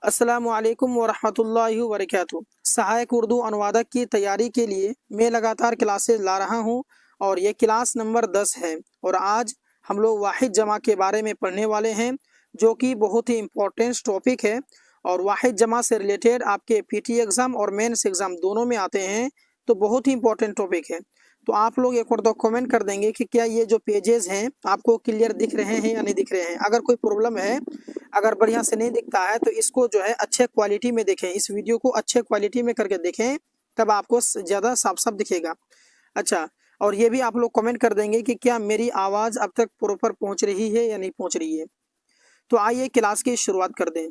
अस्सलामुअलैकुम वरहमतुल्लाहि वबरकातुहू। सहायक उर्दू अनुवादक की तैयारी के लिए मैं लगातार क्लासेस ला रहा हूँ और ये क्लास नंबर 10 है। और आज हम लोग वाहिद जमा के बारे में पढ़ने वाले हैं, जो कि बहुत ही इम्पोर्टेंट टॉपिक है। और वाहिद जमा से रिलेटेड आपके पीटी एग्ज़ाम और मेंस एग्ज़ाम दोनों में आते हैं, तो बहुत ही इम्पोर्टेंट टॉपिक है। तो आप लोग एक और दो कमेंट कर देंगे कि क्या ये जो पेजेस हैं आपको क्लियर दिख रहे हैं या नहीं दिख रहे हैं। अगर कोई प्रॉब्लम है, अगर बढ़िया से नहीं दिखता है, तो इसको जो है अच्छे क्वालिटी में देखें, इस वीडियो को अच्छे क्वालिटी में करके देखें, तब आपको ज़्यादा साफ साफ दिखेगा। अच्छा, और ये भी आप लोग कमेंट कर देंगे कि क्या मेरी आवाज़ अब तक प्रॉपर पहुंच रही है या नहीं पहुंच रही है। तो आइए क्लास की शुरुआत कर दें।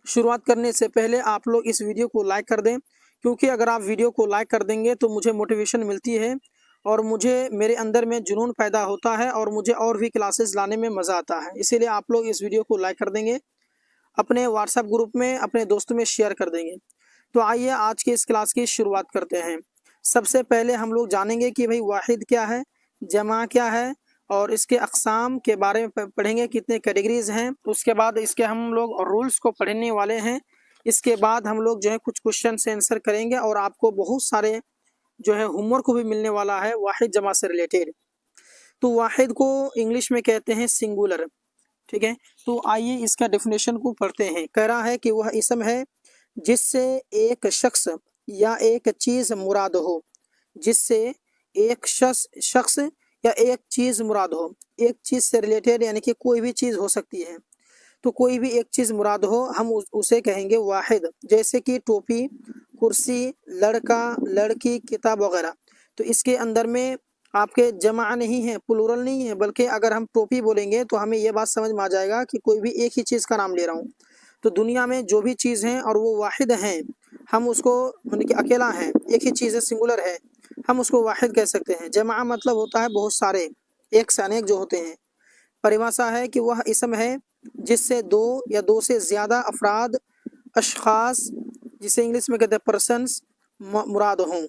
शुरुआत करने से पहले आप लोग इस वीडियो को लाइक कर दें, क्योंकि अगर आप वीडियो को लाइक कर देंगे तो मुझे मोटिवेशन मिलती है और मुझे मेरे अंदर में जुनून पैदा होता है और मुझे और भी क्लासेस लाने में मज़ा आता है। इसीलिए आप लोग इस वीडियो को लाइक कर देंगे, अपने व्हाट्सएप ग्रुप में अपने दोस्तों में शेयर कर देंगे। तो आइए आज के इस क्लास की शुरुआत करते हैं। सबसे पहले हम लोग जानेंगे कि भाई वाहिद क्या है, जमा क्या है, और इसके अक़साम के बारे में पढ़ेंगे, कितने कैटेगरीज हैं। उसके बाद इसके हम लोग रूल्स को पढ़ने वाले हैं। इसके बाद हम लोग जो है कुछ क्वेश्चन से आंसर करेंगे और आपको बहुत सारे जो है होमवर्क भी मिलने वाला है वाहिद जमा से रिलेटेड। तो वाहिद को इंग्लिश में कहते हैं सिंगुलर, ठीक है। तो आइए इसका डेफिनेशन को पढ़ते हैं। कह रहा है कि वह इसम है जिससे एक शख्स या एक चीज़ मुराद हो, जिससे एक शख्स या एक चीज़ मुराद हो। एक चीज़ से रिलेटेड यानी कि कोई भी चीज़ हो सकती है, तो कोई भी एक चीज़ मुराद हो हम उसे कहेंगे वाहिद। जैसे कि टोपी, कुर्सी, लड़का, लड़की, किताब वगैरह। तो इसके अंदर में आपके जमा नहीं है, प्लूरल नहीं है, बल्कि अगर हम टोपी बोलेंगे तो हमें यह बात समझ में आ जाएगा कि कोई भी एक ही चीज़ का नाम ले रहा हूँ। तो दुनिया में जो भी चीज़ हैं और वो वाहिद हैं, हम उसको यानी कि अकेला है, एक ही चीज़ है, सिंगुलर है, हम उसको वाहिद कह सकते हैं। जमा मतलब होता है बहुत सारे, एक से अनेक जो होते हैं। परिभाषा है कि वह इसम है जिससे दो या दो से ज़्यादा अफराद, अशखास, जिसे इंग्लिश में कहते हैं पर्सन्स, मुराद हों।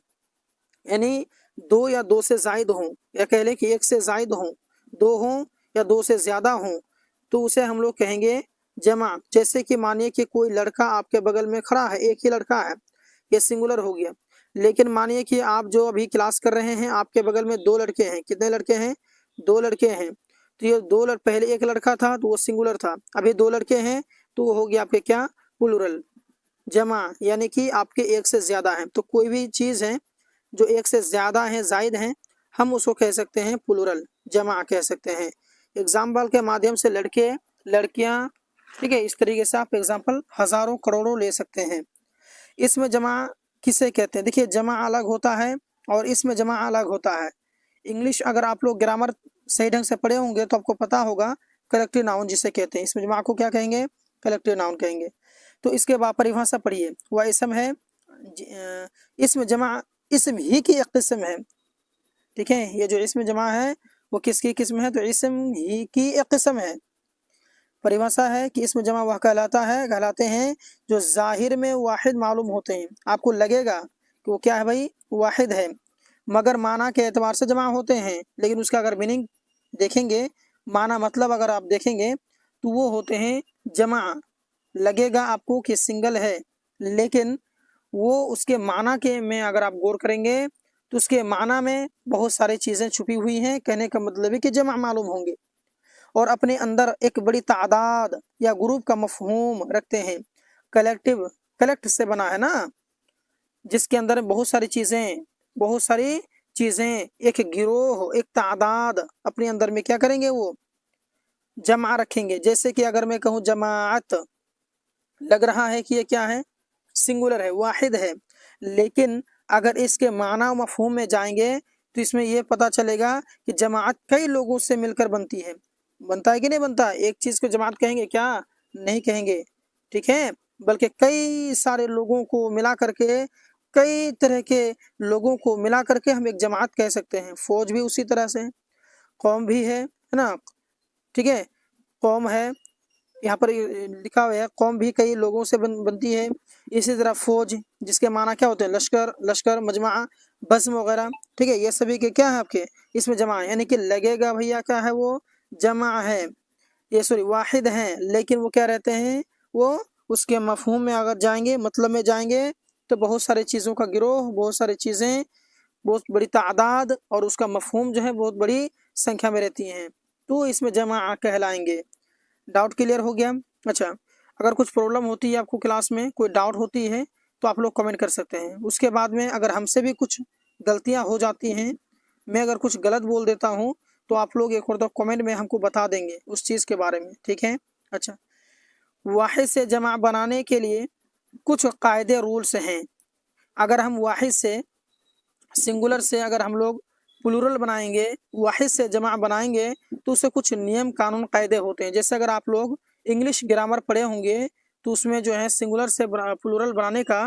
यानी दो या दो से ज़ायद हों, या कह लें कि एक से ज़ायद हों, दो हों या दो से ज़्यादा हों, तो उसे हम लोग कहेंगे जमा। जैसे कि मानिए कि कोई लड़का आपके बगल में खड़ा है, एक ही लड़का है, ये सिंगुलर हो गया। लेकिन मानिए कि आप जो अभी क्लास कर रहे हैं, आपके बगल में दो लड़के हैं। कितने लड़के हैं? दो लड़के हैं। तो ये पहले एक लड़का था तो वो सिंगुलर था, अभी दो लड़के हैं तो वो हो गया आपके क्या, प्लूरल। जमा यानी कि आपके एक से ज़्यादा हैं। तो कोई भी चीज़ है जो एक से ज़्यादा है, जायद हैं, हम उसको कह सकते हैं प्लूरल, जमा कह सकते हैं। एग्जाम्पल के माध्यम से लड़के, लड़कियां, ठीक है, इस तरीके से आप एग्जाम्पल हज़ारों करोड़ों ले सकते हैं। इसमें जमा किसे कहते हैं? देखिए, जमा अलग होता है और इसमें जमा अलग होता है। इंग्लिश अगर आप लोग ग्रामर सही ढंग से पढ़े होंगे तो आपको पता होगा कलेक्टिव नाउन जिसे कहते हैं। इसमें जमा को क्या कहेंगे? कलेक्टिव नाउन कहेंगे। तो इसके बाद परिभाषा पढ़िए। वह इसम है, इसमें जमा इसम ही की एक किस्म है, ठीक है। ये जो इसमें जमा है वो किसकी किस्म है? तो इसम ही की एक किस्म है। परिभाषा है कि इसमें जमा वह कहलाते हैं जो जाहिर में वाहिद मालूम होते हैं। आपको लगेगा कि वो क्या है भाई, वाहिद है, मगर माना के एतबार से जमा होते हैं। लेकिन उसका अगर मीनिंग देखेंगे, माना मतलब अगर आप देखेंगे तो वो होते हैं जमा। लगेगा आपको कि सिंगल है, लेकिन वो उसके माना के में अगर आप गौर करेंगे तो उसके माना में बहुत सारी चीज़ें छुपी हुई हैं। कहने का मतलब है कि जमा मालूम होंगे और अपने अंदर एक बड़ी तादाद या ग्रुप का मफहूम रखते हैं। कलेक्टिव, कलेक्ट से बना है ना, जिसके अंदर बहुत सारी चीज़ें, एक गिरोह, एक तादाद अपने अंदर में क्या करेंगे, वो जमा रखेंगे। जैसे कि अगर मैं कहूँ जमाअत, लग रहा है कि ये क्या है, सिंगुलर है, वाहिद है। लेकिन अगर इसके माना मफहूम में जाएंगे तो इसमें यह पता चलेगा कि जमाअत कई लोगों से मिलकर बनती है। बनता है कि नहीं बनता? एक चीज़ को जमात कहेंगे क्या? नहीं कहेंगे, ठीक है, बल्कि कई सारे लोगों को मिला करके, कई तरह के लोगों को मिला करके हम एक जमात कह सकते हैं। फौज भी उसी तरह से, कौम भी है ना, ठीक है, कौम है, यहाँ पर लिखा हुआ है कौम भी कई लोगों से बनती है। इसी तरह फौज, जिसके माना क्या होते हैं, लश्कर, मजमा, बज़्म वगैरह, ठीक है, ये सभी के क्या है आपके इसमें जमा है। यानी कि लगेगा भैया क्या है, वो जमा है, ये सॉरी वाहिद हैं, लेकिन वो क्या रहते हैं, वो उसके मफहूम में अगर जाएंगे, मतलब में जाएंगे, तो बहुत सारी चीज़ों का गिरोह, बहुत सारी चीज़ें, बहुत बड़ी तादाद और उसका मफहूम जो है बहुत बड़ी संख्या में रहती हैं, तो इसमें जमा कहलाएंगे। डाउट क्लियर हो गया? अच्छा, अगर कुछ प्रॉब्लम होती है आपको क्लास में, कोई डाउट होती है, तो आप लोग कमेंट कर सकते हैं। उसके बाद में अगर हमसे भी कुछ गलतियां हो जाती हैं, मैं अगर कुछ गलत बोल देता हूं, तो आप लोग एक और दो कमेंट में हमको बता देंगे उस चीज़ के बारे में, ठीक है? अच्छा, वाहिद से जमा बनाने के लिए कुछ कायदे रूल्स हैं। अगर हम वाहिद से, सिंगुलर से अगर हम लोग प्लूरल बनाएंगे, वाहिद से जमा बनाएंगे, तो उससे कुछ नियम कानून कायदे होते हैं। जैसे अगर आप लोग इंग्लिश ग्रामर पढ़े होंगे, तो उसमें जो है सिंगुलर से प्लूरल बनाने का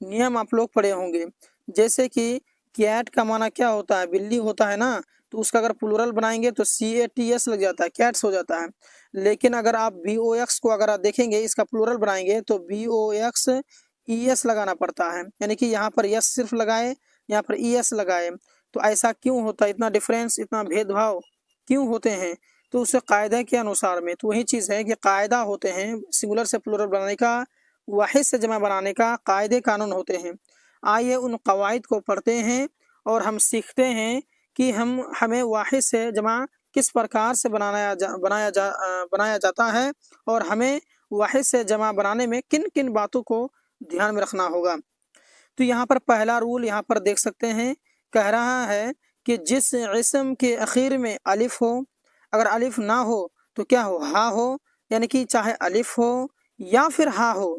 नियम आप लोग पढ़े होंगे। जैसे कि कैट का माना क्या होता है? बिल्ली होता है ना, तो उसका अगर प्लूरल बनाएंगे तो CATS लग जाता है, कैट्स हो जाता है। लेकिन अगर आप BOX को अगर आप देखेंगे, इसका प्लूरल बनाएंगे तो BOXES लगाना पड़ता है, यानी कि यहाँ पर यस सिर्फ लगाए, यहाँ पर ES लगाए। तो ऐसा क्यों होता है? इतना डिफरेंस, इतना भेदभाव क्यों होते हैं? तो उससे कायदे के अनुसार में, तो वही चीज़ है कि कायदा होते हैं, सिंगुलर से प्लूरल बनाने का, वाहिद से जमा बनाने का कायदे कानून होते हैं। आइए उन कवायद को पढ़ते हैं और हम सीखते हैं कि हमें वाहिद से जमा किस प्रकार से बनाया जाता है, और हमें वाहिद से जमा बनाने में किन किन बातों को ध्यान में रखना होगा। तो यहाँ पर पहला रूल यहाँ पर देख सकते हैं, कह रहा है कि जिस इस्म के आखिर में अलिफ हो, अगर अलिफ ना हो तो क्या हो? हा हो, यानी कि चाहे अलिफ हो या फिर हा हो,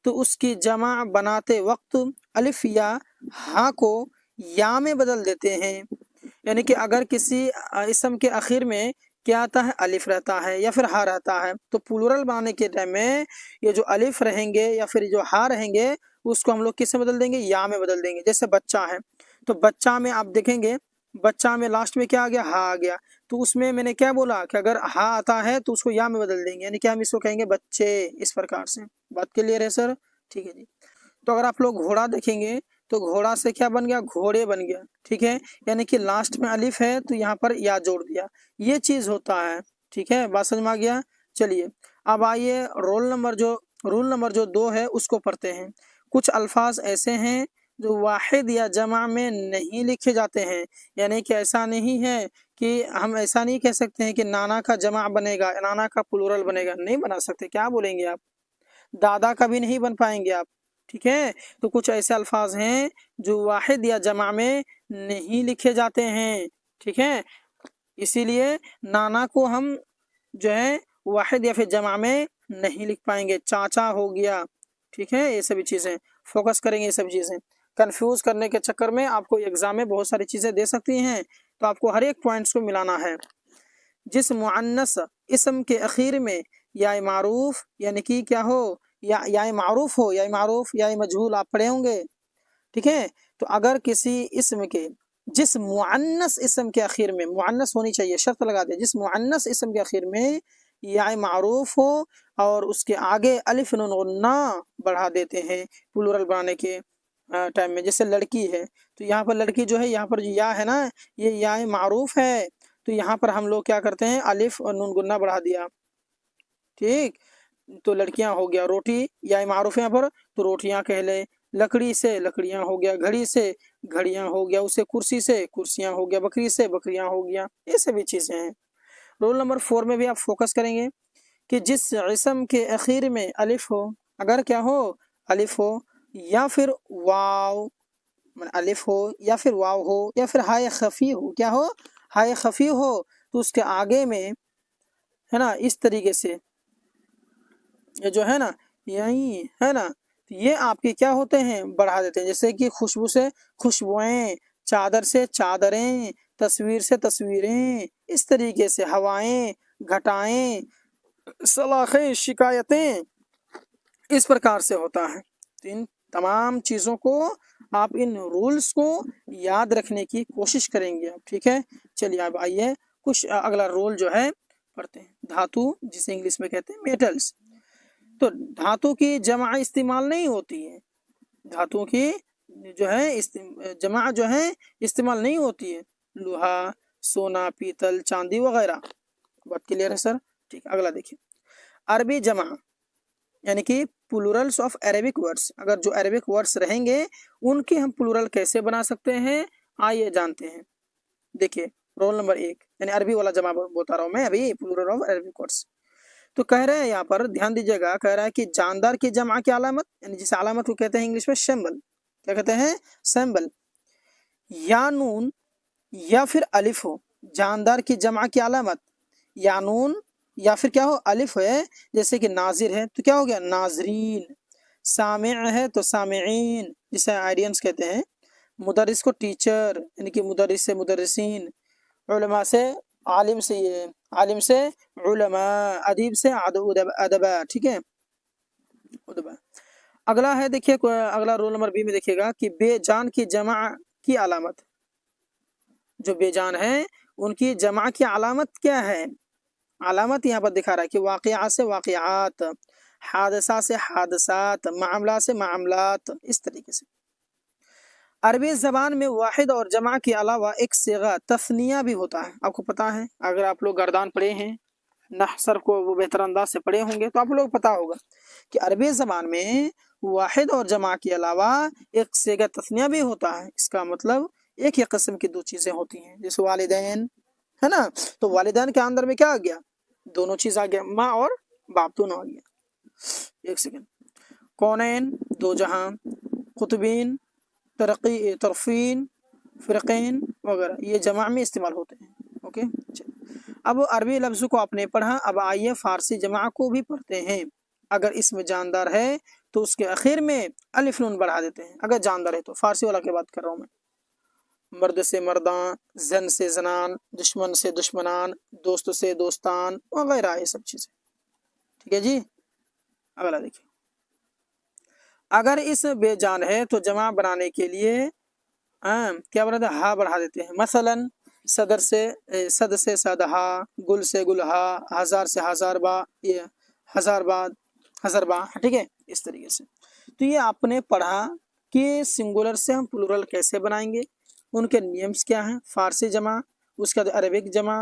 तो उसकी जमा बनाते वक्त अलिफ या हा को या में बदल देते हैं। यानी कि अगर किसी इस्म के आखिर में क्या आता है? अलिफ रहता है या फिर हा रहता है, तो प्लूरल बनाने के टाइम में ये जो अलिफ रहेंगे या फिर जो हा रहेंगे, उसको हम लोग किससे बदल देंगे? या में बदल देंगे। जैसे बच्चा है, तो बच्चा में आप देखेंगे, बच्चा में लास्ट में क्या आ गया? हा आ गया। तो उसमें मैंने क्या बोला कि अगर हा आता है तो उसको या में बदल देंगे, यानी कि हम इसको कहेंगे बच्चे। इस प्रकार से बात क्लियर है सर? ठीक है जी। तो अगर आप लोग घोड़ा देखेंगे, तो घोड़ा से क्या बन गया? घोड़े बन गया, ठीक है? यानी कि लास्ट में अलिफ है तो यहाँ पर या जोड़ दिया, ये चीज होता है, ठीक है? बात समझ में आ गया? चलिए अब आइए रूल नंबर जो 2 है उसको पढ़ते हैं। कुछ अल्फाज ऐसे हैं जो वाहिद या जमा में नहीं लिखे जाते हैं, यानी कि ऐसा नहीं है कि हम ऐसा नहीं कह सकते हैं कि नाना का जमा बनेगा, नाना का प्लूरल बनेगा, नहीं बना सकते। क्या बोलेंगे आप? दादा का भी नहीं बन पाएंगे आप, ठीक है? तो कुछ ऐसे अल्फाज हैं जो वाहिद या जमा में नहीं लिखे जाते हैं, ठीक है? इसीलिए नाना को हम जो है वाहिद या फिर जमा में नहीं लिख पाएंगे। चाचा हो गया, ठीक है? ये सभी चीज़ें फोकस करेंगे, ये सभी चीज़ें कंफ्यूज करने के चक्कर में आपको एग्जाम में बहुत सारी चीज़ें दे सकती हैं, तो आपको हर एक पॉइंट्स को मिलाना है। जिस मुअन्नस इस्म के आखिर में या मारूफ, यानी कि क्या हो? या मारूफ हो, या मारूफ या मजहूल आप पढ़े होंगे, ठीक है? तो अगर किसी इस्म के, जिस मुअन्नस इस्म के आखिर में, मुअन्नस होनी चाहिए, शर्त लगा दे, जिस मुअन्नस इस्म के आखिर में या मारूफ हो और उसके आगे अलिफ नून गुन्ना बढ़ा देते हैं प्लूरल बनाने के टाइम में। जैसे लड़की है, तो यहाँ पर लड़की जो है, यहाँ पर जो या है ना, ये या मारूफ है, तो यहाँ पर हम लोग क्या करते हैं? अलिफ और नून गुन्ना बढ़ा दिया, ठीक? तो लड़कियां हो गया। रोटी या मारूफ यहाँ पर, तो रोटियां कह ले। लकड़ी से लकड़ियां हो गया, घड़ी से घड़ियां हो गया, उसे कुर्सी से कुर्सियां हो गया, बकरी से बकरियां हो गया, ये सभी चीजें हैं। रोल नंबर 4 में भी आप फोकस करेंगे कि जिस इस्म के आखिर में अलिफ हो, अगर क्या हो? अलिफ हो या फिर वाव, अलिफ हो या फिर वाव हो या फिर हाय खफी हो, क्या हो? हाय खफी हो, तो उसके आगे में है ना, इस तरीके से ये जो है ना, यही है ना, तो ये आपके क्या होते हैं? बढ़ा देते हैं। जैसे कि खुशबू से खुशबुएं, चादर से चादरें, तस्वीर से तस्वीरें, इस तरीके से हवाएं, घटाएं, सलाखें, शिकायतें, इस प्रकार से होता है। तो इन तमाम चीज़ों को आप, इन रूल्स को याद रखने की कोशिश करेंगे आप, ठीक है? चलिए अब आइए कुछ अगला रूल जो है पढ़ते हैं। धातु, जिसे इंग्लिश में कहते हैं मेटल्स। तो धातु की जमा इस्तेमाल नहीं होती है, धातुओं की जो है जमा जो है इस्तेमाल नहीं होती है। लोहा, सोना, पीतल, चांदी वगैरह। बात क्लियर है सर? ठीक, अगला देखिए। अरबी जमा, यानी कि प्लूरल्स ऑफ अरेबिक वर्ड्स, अगर जो अरेबिक वर्ड्स रहेंगे उनके हम प्लूरल कैसे बना सकते हैं, आइए जानते हैं। देखिए रोल नंबर 1 यानी अरबी वाला जमा बता रहा हूँ मैं अभी, प्लूरल ऑफ अरेबिक वर्ड्स। तो कह रहे हैं यहाँ पर ध्यान दीजिएगा, कह रहा है कि जानदार की जमा की अलामत, यानी जिस अलामत को कहते हैं इंग्लिश में शैम्बल, क्या कहते हैं, सैम्बल, या नून या फिर अलिफ हो। जानदार की जमा की अलामत या नून या फिर क्या हो, अलिफ है, जैसे कि नाजिर है तो क्या हो गया, नाजरीन, सामिዕ है तो सामिईन, जिसे आइडियंस कहते हैं, मुदरिस को टीचर, यानी कि मुदरिस से मुदरिसीन, उलमा से आलिम से ये आलिम से उलमा, अदीब से अदबा, ठीक है, उदबा। अगला है देखिए, अगला रोल नंबर बी में देखिएगा कि बेजान की जमा की अलामत, जो बेजान है उनकी जमा की अलामत क्या है, अलामत यहाँ पर दिखा रहा है कि वाक़िया से वाक़ियात, हादसा से हादसात, मामला से मामलात, इस तरीके से। अरबी ज़बान में वाहिद और जमा के अलावा एक सिगा तस्निया भी होता है, आपको पता है, अगर आप लोग गर्दान पढ़े हैं, नहसर को वो बेहतर अंदाज से पढ़े होंगे तो आप लोग पता होगा कि अरबी ज़बान में वाहिद और जमा के अलावा एक सिगा तस्निया भी होता है। इसका मतलब एक ही किस्म की दो चीज़ें होती हैं, जैसे वालिदैन है ना, तो वालिदैन के अंदर में क्या आ गया, दोनों चीज आ गया, माँ और बाप दोनों आ गया। एक सेकेंड, कौनैन दो जहां, कुतुबीन, तरक़ी तरफ़ीन, फ़िरक़ैन वगैरह, ये जमा में इस्तेमाल होते हैं। ओके, अब अरबी लफ्ज़ को आपने पढ़ा, अब आइए फ़ारसी जमा को भी पढ़ते हैं। अगर इसमें जानदार है तो उसके आखिर में अलिफ नून बढ़ा देते हैं, अगर जानदार है तो। फ़ारसी वाला की बात कर रहा हूँ मैं। मर्द से मर्दान, जन से जनान, दुश्मन से दुश्मनान, दोस्त से दोस्तान वगैरह, ये सब चीज़ें, ठीक है जी। अगला देखिए, अगर इस बेजान है तो जमा बनाने के लिए क्या बनाते हैं, हा बढ़ा देते हैं। मसलन सदर से सद से सदहा, गुल से गुलहा, हजार से हजारबा, ये हजारबाद हजारबा, ठीक है, इस तरीके से। तो ये आपने पढ़ा कि सिंगुलर से हम प्लूरल कैसे बनाएंगे, उनके नियम्स क्या हैं, फारसी जमा, उसके बाद अरबिक जमा,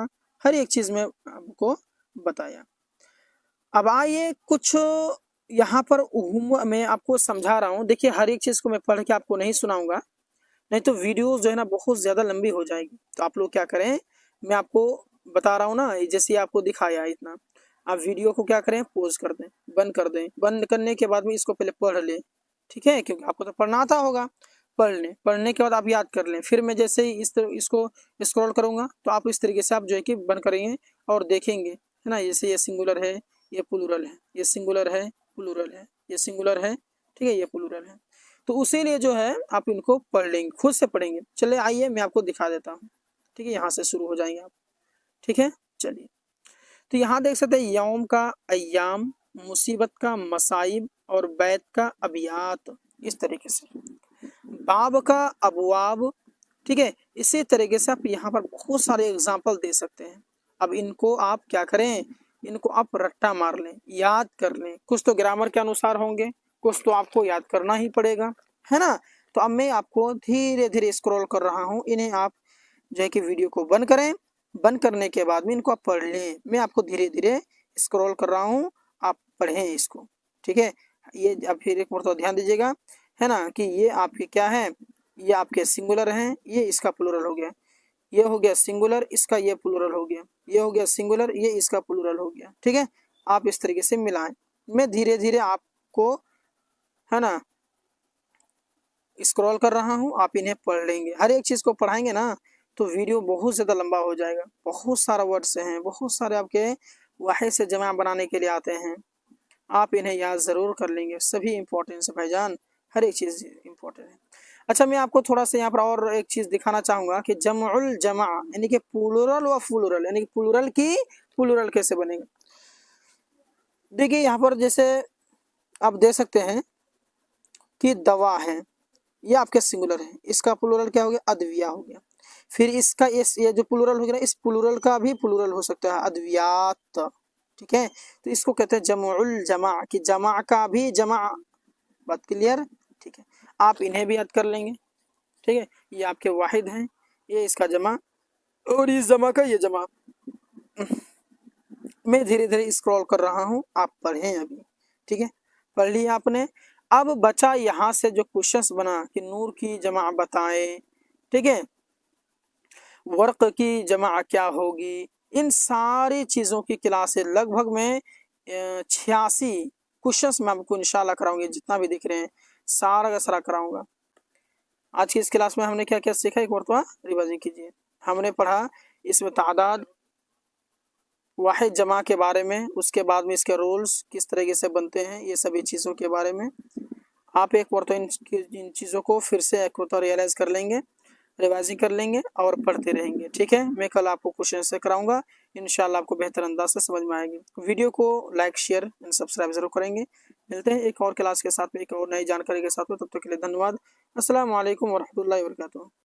हर एक चीज़ में आपको बताया। अब आइए कुछ यहाँ पर मैं आपको समझा रहा हूँ, देखिए हर एक चीज़ को मैं पढ़ के आपको नहीं सुनाऊंगा, नहीं तो वीडियो जो है ना बहुत ज़्यादा लंबी हो जाएगी। तो आप लोग क्या करें, मैं आपको बता रहा हूँ ना, जैसे आपको दिखाया इतना, आप वीडियो को क्या करें, पॉज कर दें, बंद कर दें, बंद करने के बाद में इसको पहले पढ़ लें, ठीक है, क्योंकि आपको तो पढ़ना आता होगा। पढ़ लें, पढ़ने के बाद आप याद कर लें, फिर मैं जैसे ही इसको स्क्रॉल करूँगा तो आप इस तरीके से आप जो है कि बंद करेंगे और देखेंगे, है ना, जैसे ये सिंगुलर है, ये प्लूरल है, ये सिंगुलर है, प्लूरल है, ये सिंगुलर है, ठीक है, ये प्लूरल है। तो उसी लिए जो है आप इनको पढ़ लेंगे, खुद से पढ़ेंगे। चले आइए मैं आपको दिखा देता हूँ, ठीक है, यहाँ से शुरू हो जाएंगे आप, ठीक है। चलिए, तो यहाँ देख सकते हैं यौम का अय्याम, मुसीबत का मसाइब और बैत का अबियात, इस तरीके से। बाब का अबवाब, ठीक है, इसी तरीके से आप यहाँ पर बहुत सारे एग्जाम्पल दे सकते हैं। अब इनको आप क्या करें, इनको आप रट्टा मार लें, याद कर लें, कुछ तो ग्रामर के अनुसार होंगे, कुछ तो आपको याद करना ही पड़ेगा, है ना। तो अब मैं आपको धीरे धीरे स्क्रॉल कर रहा हूँ, इन्हें आप जो है कि वीडियो को बंद करें, बंद करने के बाद में इनको आप पढ़ लें। मैं आपको धीरे धीरे स्क्रॉल कर रहा हूँ, आप पढ़ें इसको, ठीक है। ये अब फिर एक मरतबा ध्यान दीजिएगा, है ना, कि ये आपके क्या है, ये आपके सिंगुलर हैं, ये इसका प्लूरल हो गया, ये हो गया सिंगुलर, इसका ये प्लूरल हो गया, ये हो गया सिंगुलर, ये इसका प्लूरल हो गया, ठीक है। आप इस तरीके से मिलाएं, मैं धीरे धीरे आपको, है ना, स्क्रॉल कर रहा हूँ, आप इन्हें पढ़ लेंगे। हर एक चीज़ को पढ़ाएंगे ना तो वीडियो बहुत ज़्यादा लंबा हो जाएगा, बहुत सारा वर्ड्स हैं, बहुत सारे आपके वाहिद से जमा बनाने के लिए आते हैं, आप इन्हें याद ज़रूर कर लेंगे। सभी इंपॉर्टेंट है भाईजान, हर एक चीज़ इंपॉर्टेंट है। अच्छा, मैं आपको थोड़ा सा यहाँ पर और एक चीज़ दिखाना चाहूँगा कि जमउल जमा यानी कि प्लूरल व फ्लूरल, यानी कि प्लूरल की प्लूरल कैसे बनेगा। देखिए यहाँ पर जैसे आप देख सकते हैं कि दवा है, ये आपके सिंगुलर है, इसका प्लूरल क्या हो गया, अद्विया हो गया। फिर इसका ये जो प्लूरल हो गया, इस प्लूरल का भी प्लूरल हो सकता है, अद्वियात, ठीक है। तो इसको कहते हैं जमउल जमा, कि जमा का भी जमा, बात क्लियर, ठीक है। आप इन्हें भी याद कर लेंगे, ठीक है, ये आपके वाहिद हैं, ये इसका जमा और इस जमा का ये जमा। मैं धीरे धीरे स्क्रॉल कर रहा हूँ, आप पढ़ें अभी, ठीक है। पढ़ लिया आपने। अब बचा यहाँ से जो क्वेश्चंस बना कि नूर की जमा बताएं, ठीक है, वर्क की जमा क्या होगी, इन सारी चीज़ों की क्लास है। लगभग में 86 क्वेश्चंस मैं आपको इंशाल्लाह कराऊंगी, जितना भी दिख रहे हैं सारा का सारा कराऊंगा। आज की इस क्लास में हमने क्या क्या सीखा, एक मरतबा रिवाइज कीजिए। हमने पढ़ा इसमें तादाद वाहिद जमा के बारे में, उसके बाद में इसके रूल्स किस तरीके से बनते हैं, ये सभी चीज़ों के बारे में आप एक मरतबा इन चीज़ों को फिर से एक मरतबा रियलाइज़ कर लेंगे, रिवाइजिंग कर लेंगे और पढ़ते रहेंगे, ठीक है। मैं कल आपको क्वेश्चन से कराऊंगा, इंशाल्लाह आपको बेहतर अंदाज से समझ में आएगी। वीडियो को लाइक शेयर एंड सब्सक्राइब जरूर करेंगे। मिलते हैं एक और क्लास के साथ में, एक और नई जानकारी के साथ में, तब तक के लिए धन्यवाद। अस्सलाम वालेकुम वरहमतुल्लाहि वबरकातुहू।